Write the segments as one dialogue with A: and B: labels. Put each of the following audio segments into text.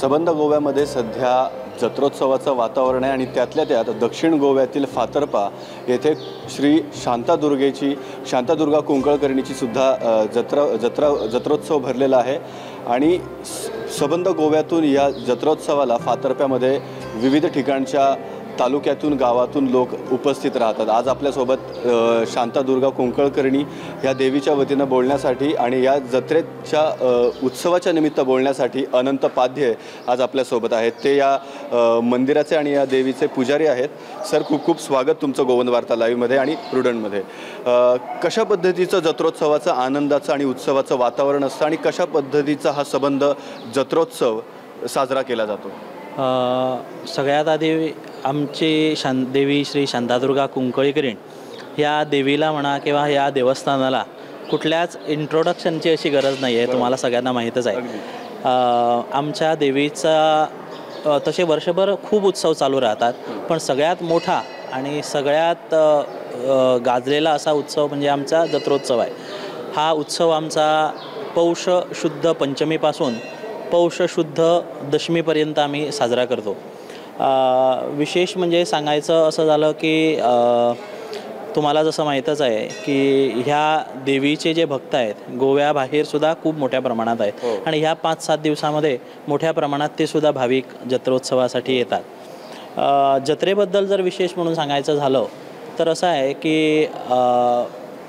A: सबंध गोव्यामध्ये सध्या जत्रोत्सवाचं वातावरण आहे आणि त्यातल्या त्यात दक्षिण गोव्यातील फातर्पा येथे श्री शांतादुर्गा कुंकळकर्णीची सुद्धा जत्रोत्सव भरलेला आहे आणि सबंध गोव्यातून या जत्रोत्सवाला फातर्प्यामध्ये विविध ठिकाणच्या तालुक्यातून गावातून लोक उपस्थित राहतात। आज आपल्यासोबत शांतादुर्गा कुंकळकर्णी या देवीच्या वतीनं बोलण्यासाठी आणि या जत्रेच्या उत्सवाच्या निमित्त बोलण्यासाठी अनंत पाध्ये आज आपल्यासोबत आहेत। ते या मंदिराचे आणि या देवीचे पुजारी आहेत। सर, खूप खूप स्वागत तुमचं गोवंद वार्ता लाईव्हमध्ये आणि प्रुडंटमध्ये। कशा पद्धतीचं जत्रोत्सवाचं आनंदाचं आणि उत्सवाचं वातावरण असतं आणि कशा पद्धतीचा हा सबंध जत्रोत्सव साजरा केला जातो?
B: सगळ्यात आधी आमची देवी श्री शांतादुर्गा कुंकळकर्णी ह्या देवीला म्हणा किंवा ह्या देवस्थानाला कुठल्याच इंट्रोडक्शनची अशी गरज नाही आहे, तुम्हाला सगळ्यांना माहीतच आहे। आमच्या देवीचा तसे वर्षभर खूप उत्सव चालू राहतात, पण सगळ्यात मोठा आणि सगळ्यात गाजलेला असा उत्सव म्हणजे आमचा जत्रोत्सव आहे। हा उत्सव आमचा पौष शुद्ध पंचमीपासून पौष शुद्ध दशमीपर्यंत आम्ही साजरा करतो। विशेष म्हणजे सांगायचं असं झालं की तुम्हाला जसं माहीतच आहे की ह्या देवीचे जे भक्त आहेत गोव्याबाहेरसुद्धा खूप मोठ्या प्रमाणात आहेत आणि ह्या 5-7 दिवसामध्ये मोठ्या प्रमाणात ते सुद्धा भाविक जत्रोत्सवासाठी येतात। जत्रेबद्दल जर विशेष म्हणून सांगायचं झालं तर असं आहे की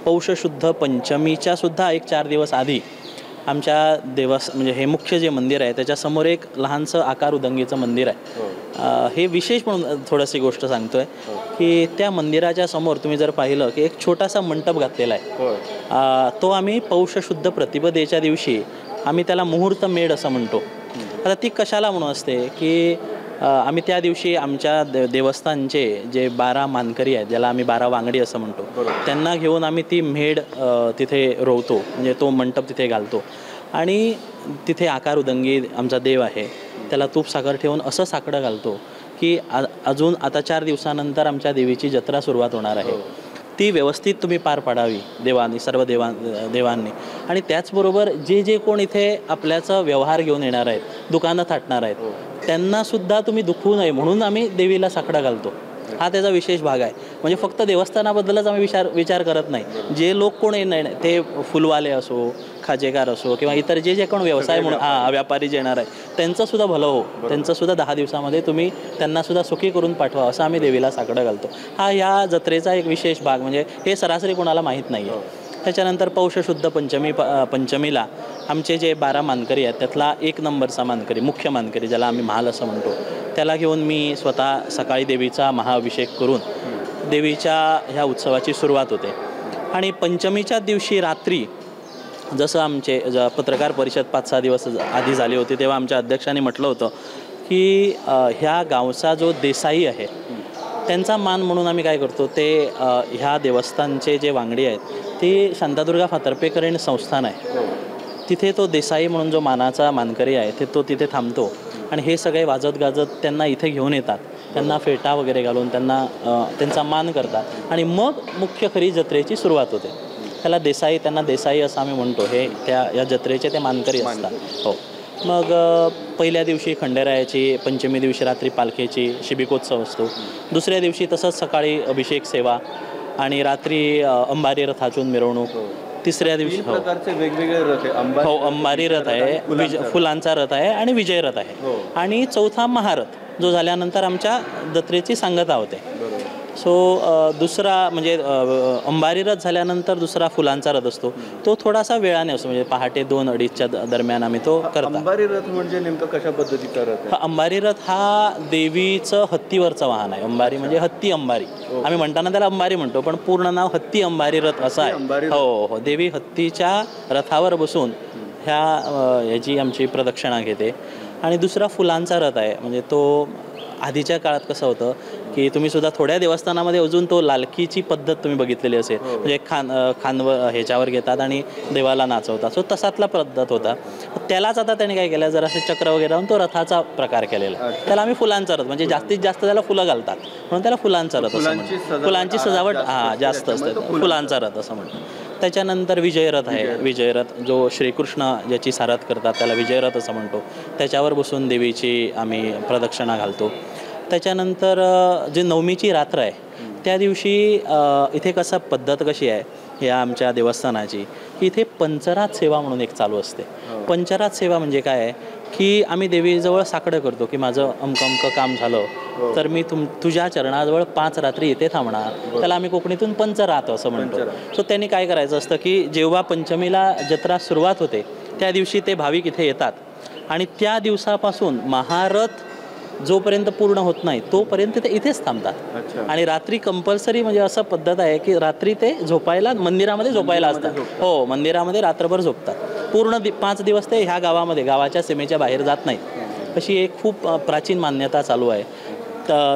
B: पौष शुद्ध पंचमीच्या सुद्धा 1-4 दिवस आधी आमच्या म्हणजे हे मुख्य जे मंदिर आहे त्याच्यासमोर एक लहानसं आकार उदंगीचं मंदिर आहे। हे विशेष म्हणून थोडीशी गोष्ट सांगतो आहे की त्या मंदिराच्या समोर तुम्ही जर पाहिलं की एक छोटासा मंडप घातलेला आहे। तो आम्ही पौष शुद्ध प्रतिपदेच्या दिवशी आम्ही त्याला मुहूर्त मेढ असं म्हणतो। आता ती कशाला म्हणून असते की आम्ही त्या दिवशी आमच्या देवस्थानचे जे 12 मानकरी आहेत, ज्याला आम्ही 12 वांगडी असं म्हणतो, त्यांना घेऊन आम्ही ती मेढ तिथे रोवतो, म्हणजे तो मंडप तिथे घालतो आणि तिथे आकार उदंगी आमचा देव आहे त्याला तूप साखर ठेवून असं साकडं घालतो की अजून आता 4 दिवसानंतर आमच्या देवीची जत्रा सुरुवात होणार आहे, ती व्यवस्थित तुम्ही पार पाडावी देवांनी, सर्व देवांनी। आणि त्याचबरोबर जे कोण इथे आपल्याचा व्यवहार घेऊन येणार आहेत, दुकानं थाटणार आहेत, त्यांनासुद्धा तुम्ही दुखवू नये म्हणून आम्ही देवीला साकडा घालतो। हा त्याचा विशेष भाग आहे। म्हणजे फक्त देवस्थानाबद्दलच आम्ही विचार करत नाही, जे लोक कोण येणार ते फुलवाले असो, खाजेकार असो किंवा इतर जे कोण व्यवसाय म्हणून व्यापारी जे येणार आहे त्यांचंसुद्धा भलं हो, त्यांचंसुद्धा 10 दिवसामध्ये तुम्ही त्यांनासुद्धा सुखी करून पाठवा असं आम्ही देवीला साकडं घालतो। हा ह्या जत्रेचा एक विशेष भाग, म्हणजे हे सरासरी कोणाला माहीत नाही आहे। त्याच्यानंतर पौष शुद्ध पंचमीला आमचे जे 12 मानकरी आहेत त्यातला 1 नंबरचा मानकरी, मुख्य मानकरी ज्याला आम्ही महाल असं म्हणतो, त्याला घेऊन मी स्वतः सकाळी देवीचा महाअभिषेक करून देवीच्या ह्या उत्सवाची सुरुवात होते। आणि पंचमीच्या दिवशी रात्री जसं आमचे पत्रकार परिषद 5-6 दिवस आधी झाली होती तेव्हा आमच्या अध्यक्षांनी म्हटलं होतं की ह्या गावचा जो देसाई आहे त्यांचा मान म्हणून आम्ही काय करतो ते ह्या देवस्थानचे जे वांगडी आहेत ते शांतादुर्गा फातर्पेकर्णी संस्थान आहे, तिथे तो देसाई म्हणून जो मानाचा मानकरी आहे तो तिथे थांबतो आणि हे सगळे वाजत गाजत त्यांना इथे घेऊन येतात, त्यांना फेटा वगैरे घालून त्यांचा मान करतात आणि मग मुख्य खरी जत्रेची सुरुवात होते। त्यांना देसाई असं आम्ही म्हणतो, हे या जत्रेचे ते मानकरी असतात। हो, मग पहिल्या दिवशी खंडेरायाची, पंचमी दिवशी रात्री पालखीची शिबिकोत्सव असतो, दुसऱ्या दिवशी तसंच सकाळी अभिषेक सेवा आणि रात्री अंबारी रथातून मिरवणूक, तिसऱ्या दिवशी
A: प्रकारचे वेगवेगळे रथ आहे।
B: हो, अंबारी रथ आहे, फुलांचा रथ आहे आणि विजय रथ आहे आणि चौथा महारथ जो झाल्यानंतर आमच्या जत्रेची सांगता होते। सो दुसरा म्हणजे अंबारी रथ झाल्यानंतर दुसरा फुलांचा रथ असतो, तो थोडासा वेळाने असतो, म्हणजे पहाटे 2-2:30च्या दरम्यान आम्ही तो करतो।
A: अंबारी रथ म्हणजे नेमकं कशा पद्धतीचा रथ आहे?
B: अंबारी रथ हा देवीचं हत्तीवरचं वाहन आहे। अंबारी म्हणजे हत्ती अंबारी, आम्ही म्हणताना त्याला अंबारी म्हणतो पण पूर्ण नाव हत्ती अंबारी रथ असं आहे। हो, देवी हत्तीच्या रथावर बसून ह्याची आमची प्रदक्षिणा घेते। आणि दुसरा फुलांचा रथ आहे, म्हणजे तो आधीच्या काळात कसं होतं की तुम्ही सुद्धा थोड्या देवस्थानामध्ये अजून तो लालकीची पद्धत तुम्ही बघितलेली असेल, म्हणजे खानवर ह्याच्यावर घेतात आणि देवाला नाचवतात, सो तसातला पद्धत होता। त्यालाच आता त्याने काय केलं, जरा असे चक्र वगैरे लावून तो रथाचा प्रकार केलेला, त्याला आम्ही फुलांचा रथ, म्हणजे जास्तीत जास्त त्याला फुलं घालतात म्हणून त्याला फुलांचा रथ असं म्हणतो। फुलांची सजावट जास्त असते, फुलांचा रथ असं म्हणतो। त्याच्यानंतर विजयरथ आहे. विजयरथ जो श्रीकृष्ण ज्याची सारथ करतात त्याला विजयरथ असं म्हणतो. त्याच्यावर बसून देवीची आम्ही प्रदक्षिणा घालतो. त्याच्यानंतर जे नवमीची रात्र आहे त्या दिवशी इथे कसं पद्धत कशी आहे या आमच्या देवस्थानाची की इथे पंचरात सेवा म्हणून एक चालू असते. पंचरात सेवा म्हणजे काय आहे की आम्ही देवीजवळ साकडं करतो की माझं अमकं काम झालं तर मी तुझ्या चरणाजवळ 5 रात्री इथे थांबणार. त्याला आम्ही कोकणीतून पंचरात असं म्हणतो. सो त्यांनी काय करायचं असतं की जेव्हा पंचमीला जत्रा सुरुवात होते त्या दिवशी ते भाविक इथे येतात आणि त्या दिवसापासून महारथ जोपर्यंत पूर्ण होत नाही तोपर्यंत ते इथेच थांबतात. आणि रात्री कंपल्सरी म्हणजे असं पद्धत आहे की रात्री ते झोपायला मंदिरामध्ये झोपायला असतात. हो, मंदिरामध्ये रात्रभर झोपतात. पूर्ण 5 दिवस ते ह्या गावामध्ये गावाच्या सीमेच्या बाहेर जात नाहीत. अशी एक खूप प्राचीन मान्यता चालू आहे.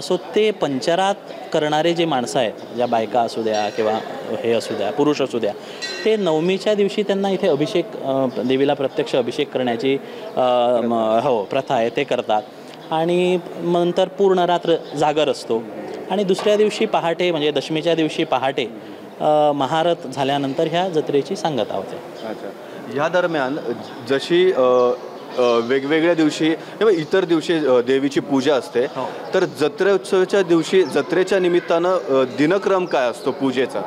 B: सो ते पंचरात करणारे जे माणसं आहेत ज्या बायका असू द्या किंवा हे असू द्या पुरुष असू द्या ते नवमीच्या दिवशी त्यांना इथे अभिषेक देवीला प्रत्यक्ष अभिषेक करण्याची प्रथा आहे ते करतात. आणि नंतर पूर्ण रात्र जागर असतो आणि दुसऱ्या दिवशी पहाटे म्हणजे दशमीच्या दिवशी पहाटे महारथ झाल्यानंतर ह्या जत्रेची सांगता होते.
A: या दरम्यान जशी वेगवेगळ्या दिवशी किंवा इतर दिवशी देवीची पूजा असते तर जत्रोत्सवाच्या दिवशी जत्रेच्या निमित्तानं दिनक्रम काय असतो पूजेचा?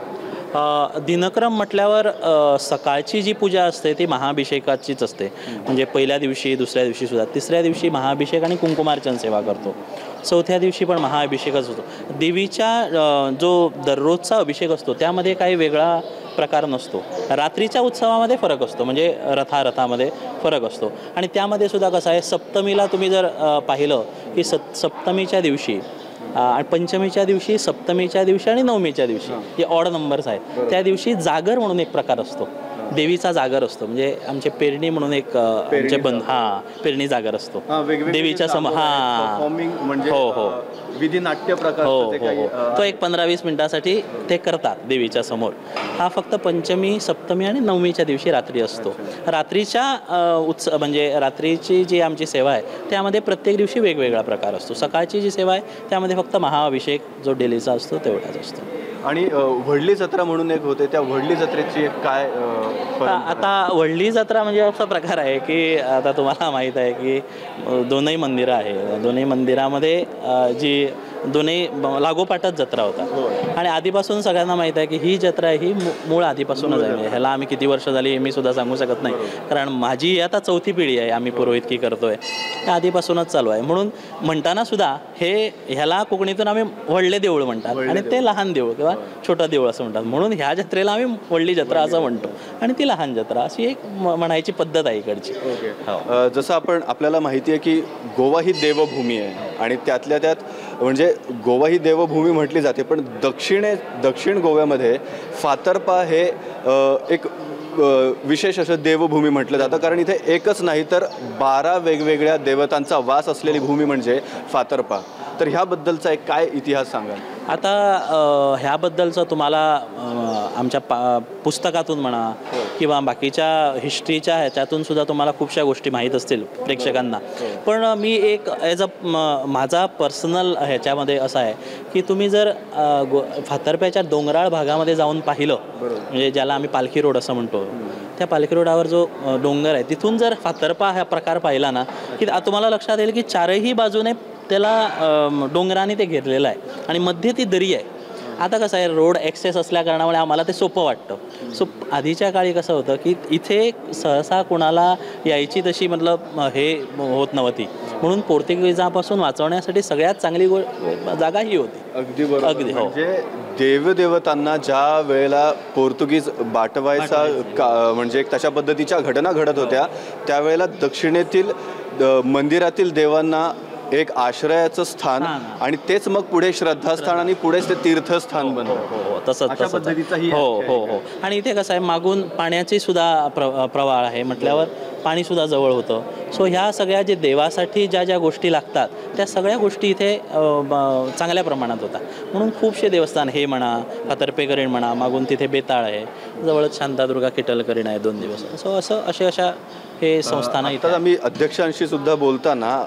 B: दिनक्रम म्हटल्यावर सकाळची जी पूजा असते ती महाअभिषेकाचीच असते. म्हणजे पहिल्या दिवशी दुसऱ्या दिवशी सुद्धा तिसऱ्या दिवशी महाअभिषेक आणि कुंकुमार्चन सेवा करतो. चौथ्या दिवशी पण महाअभिषेकच होतो. देवीच्या जो दररोजचा अभिषेक असतो त्यामध्ये काही वेगळा प्रकार नसतो. रात्रीच्या उत्सवामध्ये फरक असतो म्हणजे रथामध्ये फरक असतो. आणि त्यामध्ये सुद्धा कसं आहे सप्तमीला तुम्ही जर पाहिलं की सप्तमीच्या दिवशी आणि पंचमीच्या दिवशी सप्तमीच्या दिवशी आणि नवमीच्या दिवशी हे ऑड नंबर्स आहेत. त्या दिवशी जागर म्हणून एक प्रकार असतो. देवीचा जागर असतो म्हणजे आमचे पेरणी म्हणून एक आमचे पेरणी जागर असतो देवीच्या समोर. हो
A: विधी नाट्य प्रकार
B: तो एक 15-20 मिनिटासाठी ते करतात देवीच्या समोर. हा फक्त पंचमी सप्तमी आणि नवमीच्या दिवशी रात्री असतो. रात्रीच्या म्हणजे रात्रीची जी आमची सेवा आहे त्यामध्ये प्रत्येक दिवशी वेगवेगळा प्रकार असतो. सकाळची जी सेवा आहे त्यामध्ये फक्त महाअभिषेक जो डेलीचा असतो तेवढाच असतो.
A: आणि वडली जत्रा म्हणून एक होते त्या वडली जत्रेची काय
B: आता वडली जत्रा म्हणजे असा प्रकार आहे की आता तुम्हाला माहीत आहे की दोनही मंदिरं आहे. दोन्ही मंदिरामध्ये जी दोन्ही लागोपाठच जत्रा होता आणि आधीपासून सगळ्यांना माहीत आहे की ही जत्रा ही मूळ आधीपासूनच आहे. ह्याला आम्ही किती वर्ष झाली मी सुद्धा सांगू शकत नाही कारण माझी आता 4थी पिढी आहे. आम्ही पुरोहितकी करतोय त्या आधीपासूनच चालू आहे. म्हणून म्हणताना सुद्धा ह्याला कोकणीतून आम्ही वडले देऊळ म्हणतात आणि ते लहान देऊळ किंवा छोटं देऊळ असं म्हणतात. म्हणून ह्या जत्रेला आम्ही वडली जत्रा असं म्हणतो आणि ती लहान जत्रा अशी एक म्हणायची पद्धत आहे इकडची.
A: जसं आपल्याला माहिती आहे की गोवा ही देवभूमी आहे आणि त्यातल्या त्यात म्हणजे गोवा ही देवभूमी म्हटली जाते पण दक्षिण गोव्यामध्ये फातर्पा हे एक विशेष असं देवभूमी म्हटलं जातं कारण इथे एकच नाही तर 12 वेगवेगळ्या देवतांचा वास असलेली भूमी म्हणजे फातर्पा. तर ह्याबद्दलचा एक काय इतिहास सांगाल?
B: आता ह्याबद्दलचं तुम्हाला आमच्या पुस्तकातून म्हणा किंवा बाकीच्या हिस्ट्रीच्या ह्याच्यातून सुद्धा तुम्हाला खूपशा गोष्टी माहीत असतील प्रेक्षकांना. पण मी एक ॲज माझा पर्सनल ह्याच्यामध्ये असं आहे की तुम्ही जर फातर्प्याच्या डोंगराळ भागामध्ये जाऊन पाहिलं म्हणजे ज्याला आम्ही पालखी रोड असं म्हणतो त्या पालखी रोडावर जो डोंगर आहे तिथून जर फातर्पा हा प्रकार पाहिला ना की तुम्हाला लक्षात येईल की चारही बाजूने त्याला डोंगराने ते घेरलेलं आहे आणि मध्ये ती दरी आहे. आता कसं आहे रोड ॲक्सेस असल्या कारणामुळे आम्हाला ते सोपं वाटतं. सो आधीच्या काळी कसं होतं की इथे सहसा कोणाला यायची तशी मतलब हे होत नव्हती म्हणून पोर्तुगीजापासून वाचवण्यासाठी सगळ्यात चांगली जागा ही होती.
A: अगदी बरोबर. अगदी हो. म्हणजे देवदेवतांना ज्या वेळेला पोर्तुगीज बाटवायचा म्हणजे तशा पद्धतीच्या घटना घडत होत्या त्यावेळेला दक्षिणेतील मंदिरातील देवांना एक आश्रयाचं स्थान आणि तेच मग पुढे श्रद्धास्थान आणि पुढेच ते तीर्थस्थान बनतं.
B: तसंच हो. आणि इथे कसं आहे मागून पाण्याची सुद्धा प्रवाह आहे म्हटल्यावर पाणी सुद्धा जवळ होतं. सो ह्या सगळ्या जे देवासाठी ज्या गोष्टी लागतात त्या सगळ्या गोष्टी इथे चांगल्या प्रमाणात होतात. म्हणून खूपशे देवस्थान हे म्हणा फातर्पेकरीण म्हणा मागून तिथे बेताळ आहे जवळच शांतादुर्गा किटलकरीण आहे 2 दिवस. सो अशा हे संस्थान.
A: आता आम्ही अध्यक्षांशी सुद्धा बोलताना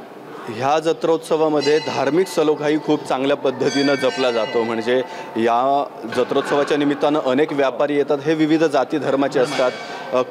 A: ह्या जत्रोत्सवामध्ये धार्मिक सलोखाही खूप चांगल्या पद्धतीनं जपला जातो. म्हणजे या जत्रोत्सवाच्या निमित्तानं अनेक व्यापारी येतात, हे विविध जाती धर्माचे असतात.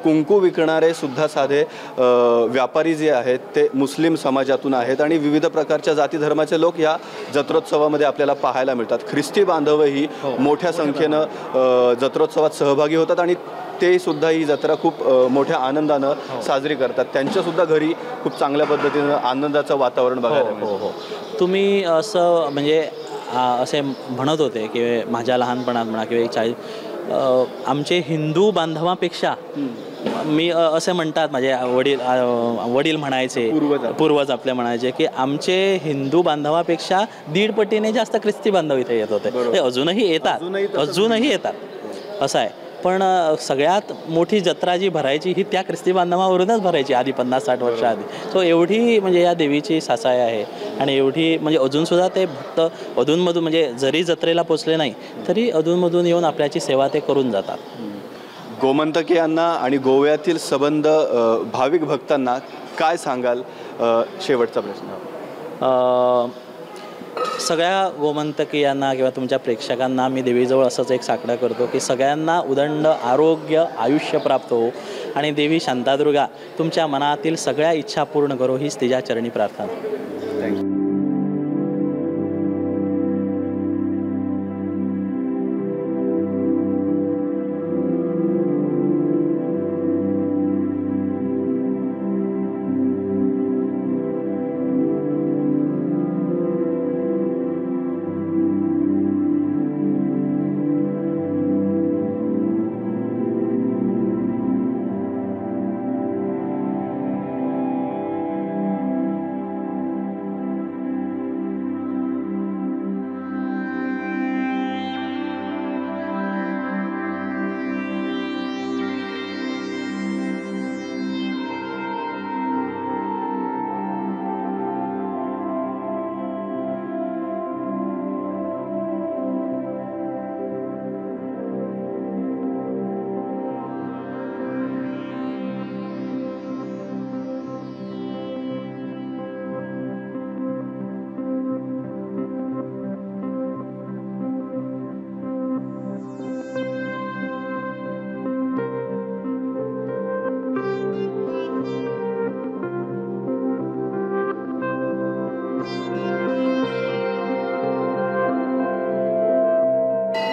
A: कुंकू विकणारे सुद्धा साधे व्यापारी जे आहेत ते मुस्लिम समाजातून आहेत आणि विविध प्रकारच्या जाती धर्माचे लोक या जत्रोत्सवामध्ये आपल्याला पाहायला मिळतात. ख्रिस्ती बांधवही मोठ्या संख्येनं जत्रोत्सवात सहभागी होतात आणि ते सुद्धा ही जत्रा खूप मोठ्या आनंदानं साजरी करतात. त्यांच्यासुद्धा घरी खूप चांगल्या पद्धतीनं आनंदाचं वातावरण बघायला मिळतं.
B: तुम्ही असं म्हणजे असे म्हणत होते की माझ्या लहानपणात म्हणा किंवा 40 आमचे हिंदू बांधवापेक्षा मी असे म्हणतात माझे वडील म्हणायचे, पूर्वज आपले म्हणायचे की आमचे हिंदू बांधवापेक्षा 1.5 पटीने जास्त ख्रिस्ती बांधव इथे येत होते. ते अजूनही येतात असं आहे. पण सगळ्यात मोठी जत्रा जी भरायची ही त्या ख्रिस्ती बांधवावरूनच भरायची आधी 50-60 वर्ष आधी. सो एवढी म्हणजे या देवीची सासाय आहे आणि एवढी म्हणजे अजूनसुद्धा ते भक्त अधूनमधून म्हणजे जरी जत्रेला पोचले नाही तरी अधूनमधून येऊन आपल्याची सेवा ते करून जातात.
A: गोमंतकीयांना आणि गोव्यातील संबंध भाविक भक्तांना काय सांगाल? शेवटचा प्रश्न.
B: सगळ्या गोमंतकीयांना किंवा तुमच्या प्रेक्षकांना मी देवीजवळ असंच एक साकडं करतो की सगळ्यांना उदंड आरोग्य आयुष्य प्राप्त हो आणि देवी शांतादुर्गा तुमच्या मनातील सगळ्या इच्छा पूर्ण करो हीच तिच्या चरणी प्रार्थना.
A: थँक्यू.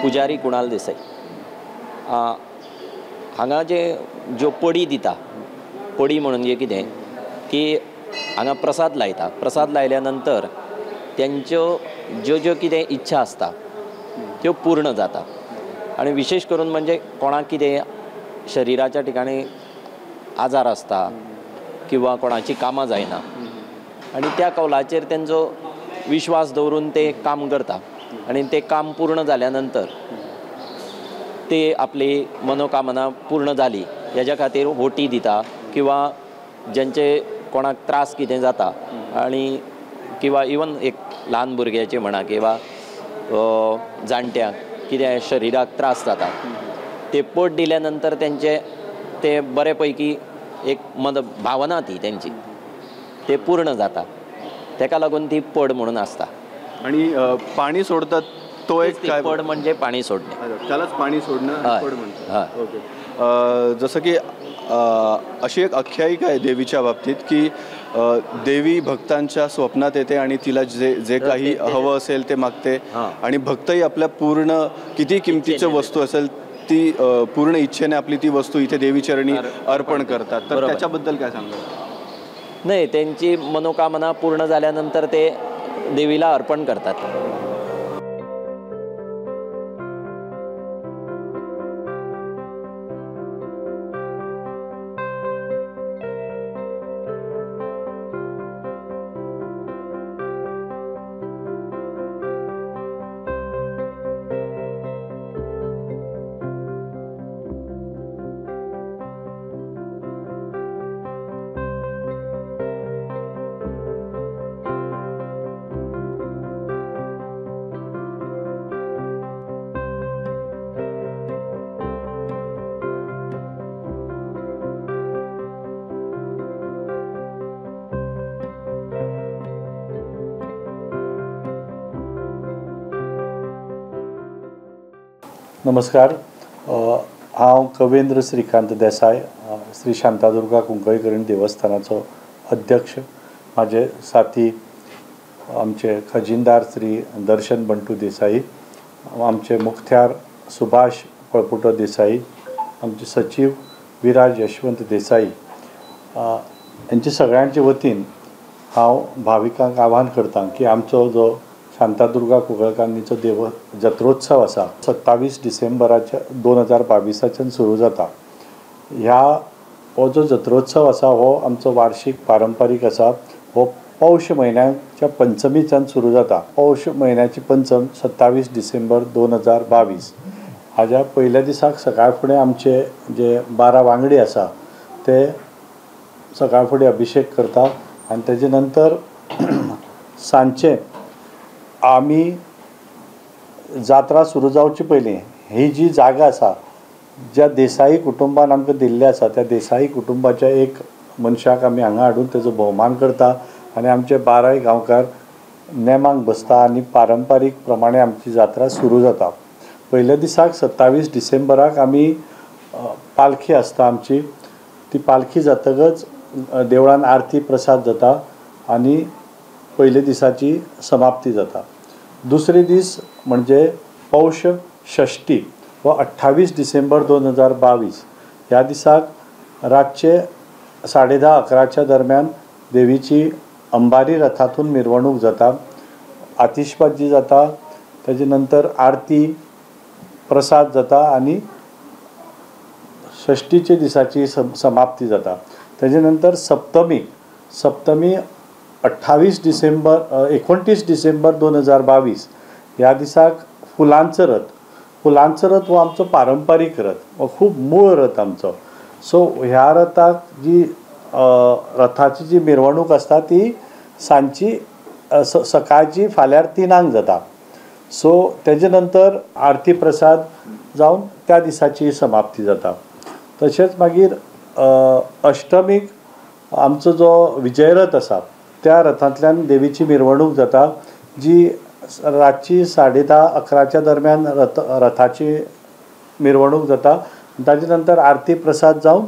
C: पुजारी कुणाल देसाई हांगा ज्यो पडी दिता, पडी म्हणजे कितें की हांगा प्रसाद लायता. प्रसाद लायल्या नंतर त्यांच्यो ज्यो कितें इच्छा आसता त्यो पूर्ण जाता. आणि विशेष करून म्हणजे कोणाक कितें शरिराच्या ठिकाणी आजार आसता किंवा कोणाची कामां जायना आणि त्या कौलाचेर तेंचो विश्वास दवरून ते काम करता आणि ते काम पूर्ण जाल्यानंतर ते आपली मनोकामना पूर्ण जाली हेज्या खातीर होटी दिता किंवा ज्यांचे कोणाक त्रास कितें जाता आणि किंवा इवन एक ल्हान भुरग्याचे म्हणा किंवा जाणट्यांक कितें शरिराक त्रास जाता ते पट दिल्यानंतर त्यांचे ते बरे पैकी एक भावना ती त्यांची ते पूर्ण जाता. तेका लागून ती पड म्हणून आसता.
A: आणि पाणी सोडतात तो एक काय
C: पड म्हणजे पाणी सोडणे,
A: त्यालाच पाणी सोडणं पड म्हणतात. ओके. जसं की अशी एक आख्यायिका आहे देवीच्या बाबतीत की देवी भक्तांच्या स्वप्नात येते आणि तिला जे काही हवं असेल ते मागते आणि भक्तही आपल्या पूर्ण किती किमतीचं वस्तू असेल ती पूर्ण इच्छेने आपली ती वस्तू इथे देवीचरणी अर्पण करतात. तर त्याच्याबद्दल काय सांगाल?
C: नाही, त्यांची मनोकामना पूर्ण झाल्यानंतर ते देवीला अर्पण करतात.
D: नमस्कार. हांव कवेंद्र श्रीकांत देसाय, श्री शांतादुर्गा कुंकळकर्णी देवस्थानाचो अध्यक्ष. माझे साथी आमचे खजिनदार श्री दर्शन बंटू देसाई, आमचे मुख्त्यार सुभाष पळपुटो देसाई, आमचे सचिव विराज यशवंत देसाई, यांचे सगळ्यांचे वतीन हांव भाविकांक आवाहन करता की आमचो जो शांतादुर्गा कुंकळकर्णीचो जत्रोत्सव आसा 27 डिसेंबराच्या 2022 सुरू जाता. हो जो जत्रोत्सव आसा हो आमचो वार्षिक पारंपारीक आसा. हो पौष म्हयन्याच्या पंचमीच्यान सुरू जाता. पौष म्हयन्याची पंचम 27 डिसेंबर 2022. हाज्या पयल्या दिसाक सकाळ फुडें आमचे जे 12 वांगडी आसा ते सकाळ फुडें अभिषेक करता आनी तेजे नंतर सांजचे आमी जात्रा सुरू जावचे पयलीं ही जी जागा आसा ज्या देसाई कुटुंबान आमकां दिल्ली आसा त्या देसाई कुटुंबाच्या एक मनशाक आमी हांगा हाडून तेजो भोवमान करता आनी आमचे 12 गांवकार नेमांक बसता आनी पारंपारीक प्रमाणे आमची जात्रा सुरू जाता. पयल्या दिसाक 27 डिसेंबराक आमी पालखी आसता आमची. ती पालखी जातकच देवळान आरती प्रसाद जाता आनी पयल्या दिसाची समाप्ती जाता. दुसरे दीस म्हणजे पौष षष्टी व 28 डिसेंबर 2022 ह्या दिसाक रातचे 10:30-11च्या दरम्यान देवीची अंबारी रथातून मिरवणूक जाता, आतिशबाजी जाता, तेजे नंतर आरती प्रसाद जाता आनी षष्टीचे दिसाची समाप्ती जाता. तेजे नंतर सप्तमी 29 डिसेंबर 2022 ह्या दिसाक फुलांचो रथ हो आमचो पारंपारीक रथ, हो खूब मूळ रथ आमचो. सो ह्या रथाक जी रथाची जी मिरवणूक आसता ती सांजची सकाळची फाल्यार 3 जाता. सो तेजे नंतर आरती प्रसाद जावन त्या दिसाची समाप्ती जाता. तशेंच मागीर अष्टमीक आमचो जो विजयरथ आसा त्या रथांतल्यान देवीची मिरवणूक जाता जी रातची 10:30-11च्या दरम्यान रथाची मिरवणूक जाता. ताजे नंतर आरती प्रसाद जावन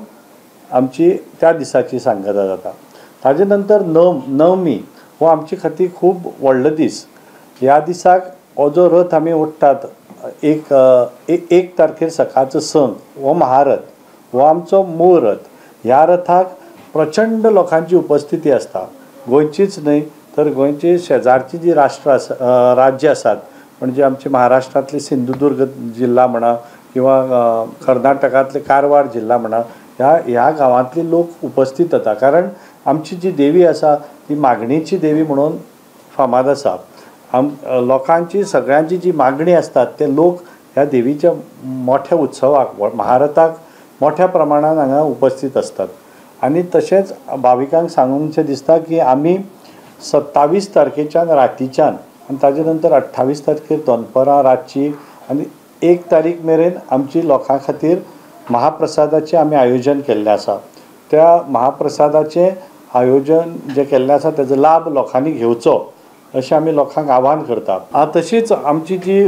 D: आमची त्या दिसाची सांगता जाता. ताजे नंतर नवमी हो आमचे खातीर खूब व्हडलो दीस. ह्या दिसाक हो जो रथ आमी ओडटात 1 तारखेर सकाळचो संक हो महारथ हो आमचो मूळ रथ. ह्या रथाक प्रचंड लोकांची उपस्थिती आसता. गोंयचीच न्हय तर गोंयची शेजारची जी राज्य आसात म्हणजे आमचे महाराष्ट्रांतले सिंधुदुर्ग जिल्हा म्हणा किंवा कर्नाटकांतले कारवार जिल्हा म्हणा ह्या गांवांतले लोक उपस्थित जाता. कारण आमची जी देवी आसा ती मागणेची देवी म्हणून फामाद आसा. लोकांची सगळ्यांची जी मागणी आसतात ते लोक ह्या देवीच्या मोठ्या उत्सवाक महारथाक मोठ्या प्रमाणात हांगा उपस्थित असतात. आनी तशेंच भाविकांक सांगूंकशें दिसता की आमी 27 तारखेच्यान रातीच्यान आनी ताजे नंतर 28 तारखेर दनपरां रातची आनी 1 तारीख मेरेन आमची लोकां खातीर महाप्रसादाचें आमी आयोजन केल्लें आसा. त्या महाप्रसादाचें आयोजन जें केल्लें आसा तेजो लाभ लोकांनी घेवचो अशें आमी लोकांक आवाहन करता. तशीच आमची जी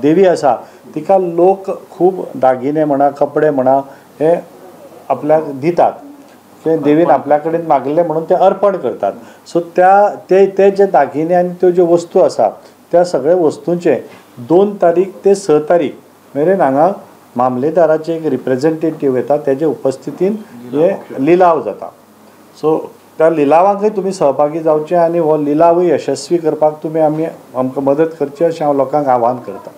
D: देवी आसा तिका लोक खूब दागिने म्हणा कपडे म्हणा हे आपल्याक दितात. ते देवीन आपल्या कडेन मागले म्हणून ते अर्पण करतात. सो ते जे दागिने आनी त्यो ज्यो वस्तू आसा त्या सगळ्या वस्तूंचे 2 तारीख ते 6 तारीख मेरेन हांगा मामलेदाराचे एक रिप्रेझेंटेटीव येता, तेजे उपस्थितीन हे लिलाव जाता. सो त्या लिलावांकय तुमी सहभागी जावचे आनी हो लिलावय यशस्वी करपाक तुमी आमकां मदत करची अशें हांव लोकांक आवाहन करता.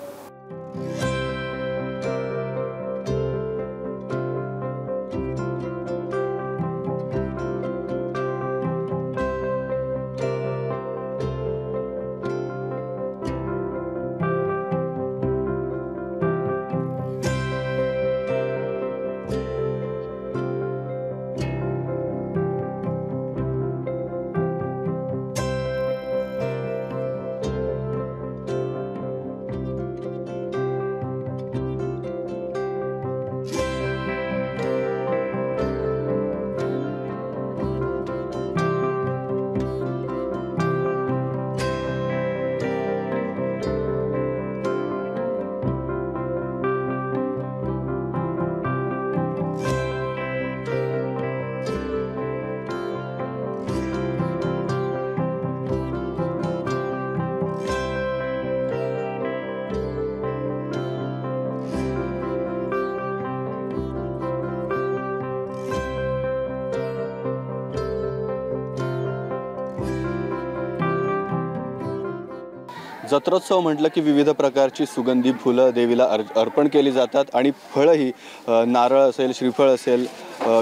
A: जत्रोत्सव म्हटलं की विविध प्रकारची सुगंधी फुलं देवीला अर्पण केली जातात आणि फळंही नारळ असेल, श्रीफळ असेल,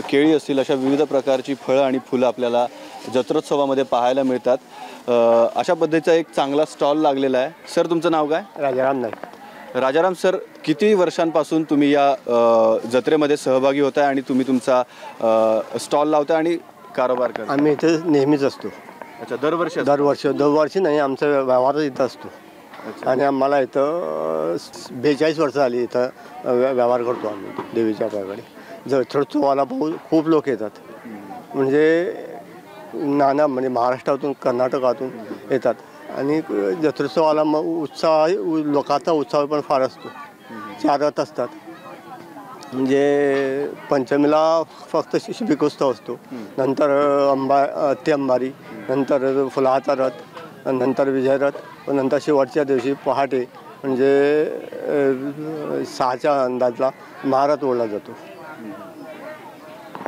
A: केळी असतील, अशा विविध प्रकारची फळं आणि फुलं आपल्याला जत्रोत्सवामध्ये पाहायला मिळतात. अशा पद्धतीचा एक चांगला स्टॉल लागलेला आहे. सर, तुमचं नाव काय?
E: राजाराम नाईक.
A: राजाराम सर, किती वर्षांपासून तुम्ही या जत्रेमध्ये सहभागी होताय आणि तुम्ही तुमचा स्टॉल लावताय आणि कारभार करता?
E: आम्ही इथे नेहमीच असतो.
A: अच्छा, दरवर्षी?
E: दरवर्षी नाही, आमचा व्यवहारच इथं असतो. आणि आम्हाला इथं 42 वर्ष झाली इथं व्यवहार करतो आम्ही देवीच्या पायाकडे. जत्रोत्सवाला खूप लोक येतात, म्हणजे म्हणजे महाराष्ट्रातून, कर्नाटकातून येतात. आणि जत्रोत्सवाला मग उत्साह, लोकांचा उत्साह पण फार असतो. 4 रथ असतात. म्हणजे पंचमीला फक्त शिबिकोत्सव असतो, नंतर अंबारी, नंतर फुलाचा रथ, नंतर विजय रथ, नंतर शेवटच्या दिवशी पहाटे म्हणजे 6च्या अंदाजला महारथ ओढला जातो.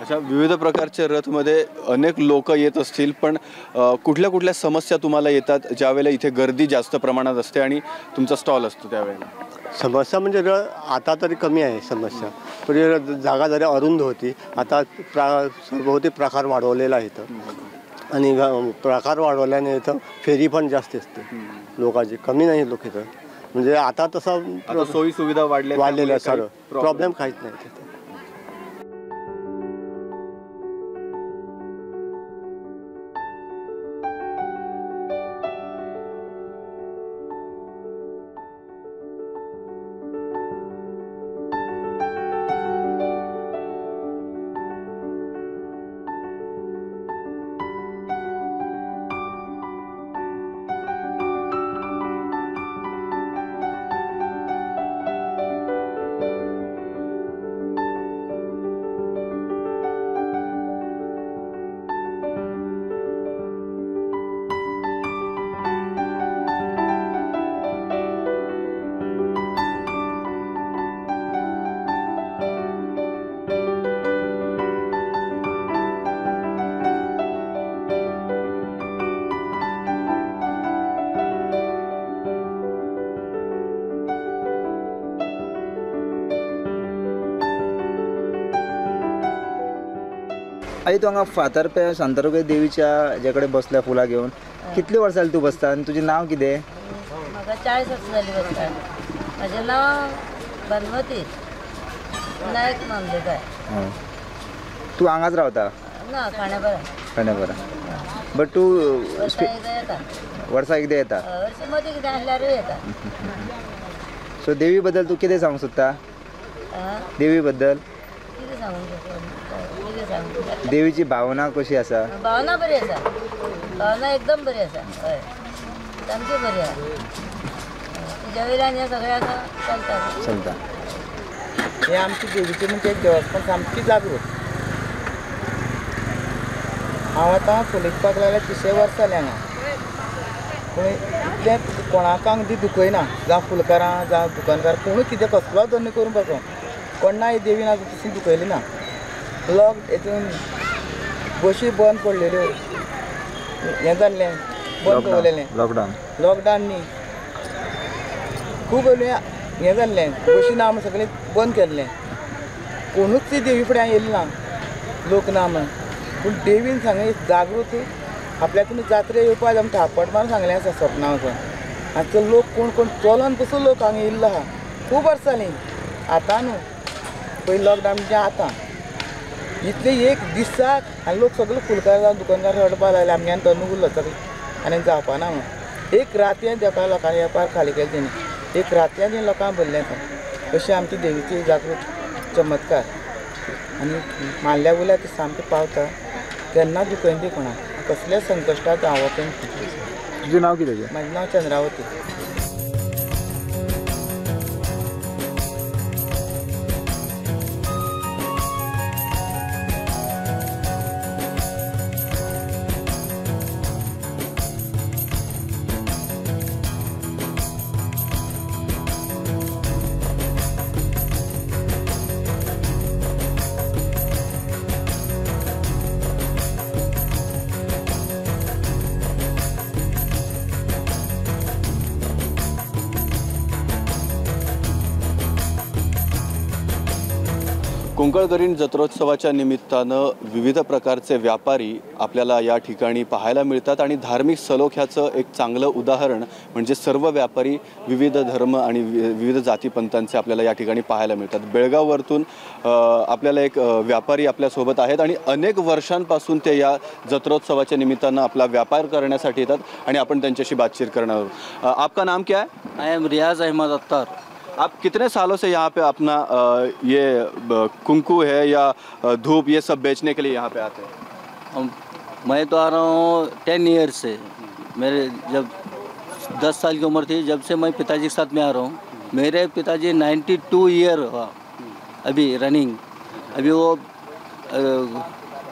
A: अशा विविध प्रकारच्या रथमध्ये अनेक लोक येत असतील, पण कुठल्या कुठल्या समस्या तुम्हाला येतात ज्यावेळेला इथे गर्दी जास्त प्रमाणात असते आणि तुमचा स्टॉल असतो त्यावेळेला?
E: समस्या म्हणजे आता तरी कमी आहे समस्या. पूर्वी जागा जरी अरुंद होती, आता सर्वभोवती प्रकार वाढवलेला आहे इथं. आणि प्रकार वाढवल्याने इथं फेरी पण जास्त असते लोकांची, कमी नाही लोक इथं. म्हणजे आता तसा
A: सोयी सुविधा
E: वाढलेल्या सर्व प्रॉब्लेम काहीच नाही तिथे.
F: आई तू हांगा फातर्पे शांतादुर्गा देवीच्या हेजेकडे बसल्या फुलां घेवन. कितली वर्सां जाली तूं बसता आनी तुजें नांव कितें?
G: म्हाका 40 वर्सां जालीं बसता. म्हजें नांव भानुमती नायक मामलेकार.
F: तूं हांगाच रावता?
G: ना, खांडेपारा.
F: खांडेपारा. बट तूं वर्साक एकदां येता?
G: वर्सा मदीं कितें आसल्यारूय येता.
F: सो देवी बद्दल तूं कितें सांगूंक सोदता? देवी बद्दल
G: कितें सांगूंक सोदता?
F: देवीची भावना कशी आसा?
G: भावना बरी आसा. भावना एकदम बरी आसा. हय, सामकी बरी आसा. तुज्या वयल्यान हें सगळें आसा चलता.
H: हे आमची देवीची म्हणजे एक देवस्थान सामकी जागृत. हांव आतां फुलिकपाक लागल्या 30 वर्सां जालीं हांगा. पूण इतलें कोणाक अगदी दुखयना, जावं फुलकारां जावं दुकानकार, कोणूय कितें कसलो धंदो करून बसो, कोणा ही देवीन आजून तशी दुखयली ना. हेतून बशी बंद पडलेल्यो, हें जाल्लें, बंद दवरलेलें लॉकडावन न्ही, खूब हें जाल्लें, बशी ना म्हण सगळें बंद केल्लें. कोणूच ती देवी फुड्यान येयली ना, लोक ना म्हण. पूण देवीन सांगलें जागृत आपल्या तुमी जात्रे येवपा जाय म्हणटा थापट मारून सांगलें आसा सपना वचून. आनी तो लोक कोण कोण चलोन पसून लोक हांगा येयल्लो आहा. खूब वर्सां जालीं. आतां न्हू, पयलीं लॉकडावन म्हणजे आतां. इतले एक दिसाक आनी लोक सगळे फुलकार जावन दुकानदार रडपा लागले आमगेन तन्नू उरलो सगळें आनी जावपाना म्हणून. एक रातयें देवका लोकांनी वेपार खाली केलें तेणी. एक रातयें तेणी लोकांक भरलें थंय. अशी आमची देवीची जागृत चमत्कार. आनी मारल्या उल्यार ती सामकी पावता, केन्ना दुखयना ती कोणाक, कसलें संकश्टांत जावप.
F: तुजें नांव कितें?
H: म्हजें नांव चंद्रावती.
A: कुंकळकरीण जत्रोत्सवाच्या निमित्तानं विविध प्रकारचे व्यापारी आपल्याला या ठिकाणी पाहायला मिळतात आणि धार्मिक सलोख्याचं एक चांगलं उदाहरण म्हणजे सर्व व्यापारी विविध धर्म आणि विविध जातीपंथांचे आपल्याला या ठिकाणी पाहायला मिळतात. बेळगाववरतून आपल्याला एक व्यापारी आपल्यासोबत आहेत आणि अनेक वर्षांपासून ते या जत्रोत्सवाच्या निमित्तानं आपला व्यापार करण्यासाठी येतात आणि आपण त्यांच्याशी बातचीत करणार आहोत. आपका नाम क्या है?
I: आई एम रियाज अहमद अख्तर.
A: आप कितने सालों से यहाँ पे अपना ये कुंकू है या धूप ये सब बेचने के लिए यहाँ पे आते हैं?
I: मैं तो आ रहा हूँ 10 ईयर से. मेरे जब 10 साल की उम्र थी जब से मैं पिताजी के साथ में आ रहा हूँ. मेरे पिताजी 92 ईयर हुआ अभी रनिंग. अभी वो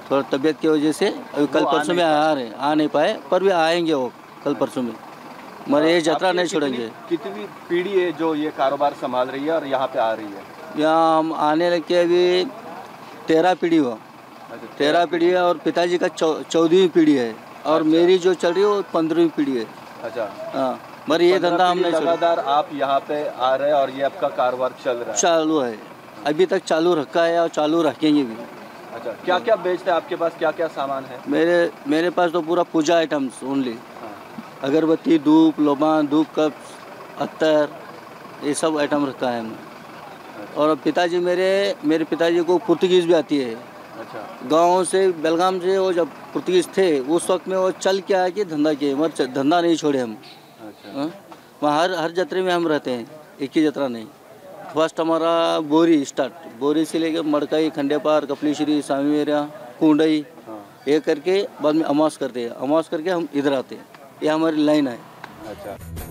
I: थोड़ा तबीयत की वजह से अभी कल परसों में आ नहीं पाए, पर भी आएंगे वो कल परसों में. मगर ये यात्रा नहीं छोड़ेंगे.
A: कितनी पीढ़ी है जो ये कारोबार संभाल रही है और यहाँ पे आ रही है?
I: यहाँ हम आने लगे अभी 13 पीढ़ी हुआ. 13 पीढ़ी है और पिताजी का 14वीं पीढ़ी है और मेरी जो चल रही है वो 15वीं पीढ़ी है.
A: अच्छा.
I: हाँ, मगर ये धंधा हमने
A: लगातार आप यहाँ पे आ रहे हैं और ये आपका कारोबार चल रहा है?
I: चालू है, अभी तक चालू रखा है और चालू रखेंगे भी.
A: अच्छा, क्या क्या बेचते हैं आपके पास, क्या क्या सामान है?
I: मेरे पास तो पूरा पूजा आइटम्स ओनली. अगरबत्ती, धूप, लोबान, धूप कप, अत्तर, ये सब आइटम रखा है हमने. और पिताजी मेरे पिताजी को पुर्तगीज़ भी आती है.
A: अच्छा.
I: गांव से बेलगाम से वो जब पुर्तगीज़ थे उस वक्त में वो चल के आके धंधा किए, मगर धंधा नहीं छोड़े हम.
A: अच्छा.
I: वहाँ हर जत्रे में हम रहते हैं, एक ही जत्रा नहीं. फर्स्ट हमारा बोरी स्टार्ट, बोरी से लेकर मड़कई, खंडेपार, कपलीश्री, स्वामीमेरा, कुंडई, ये करके बाद में अमास करते हैं. अमास करके हम इधर आते हैं. ये हमारी लाइन है.
A: अच्छा.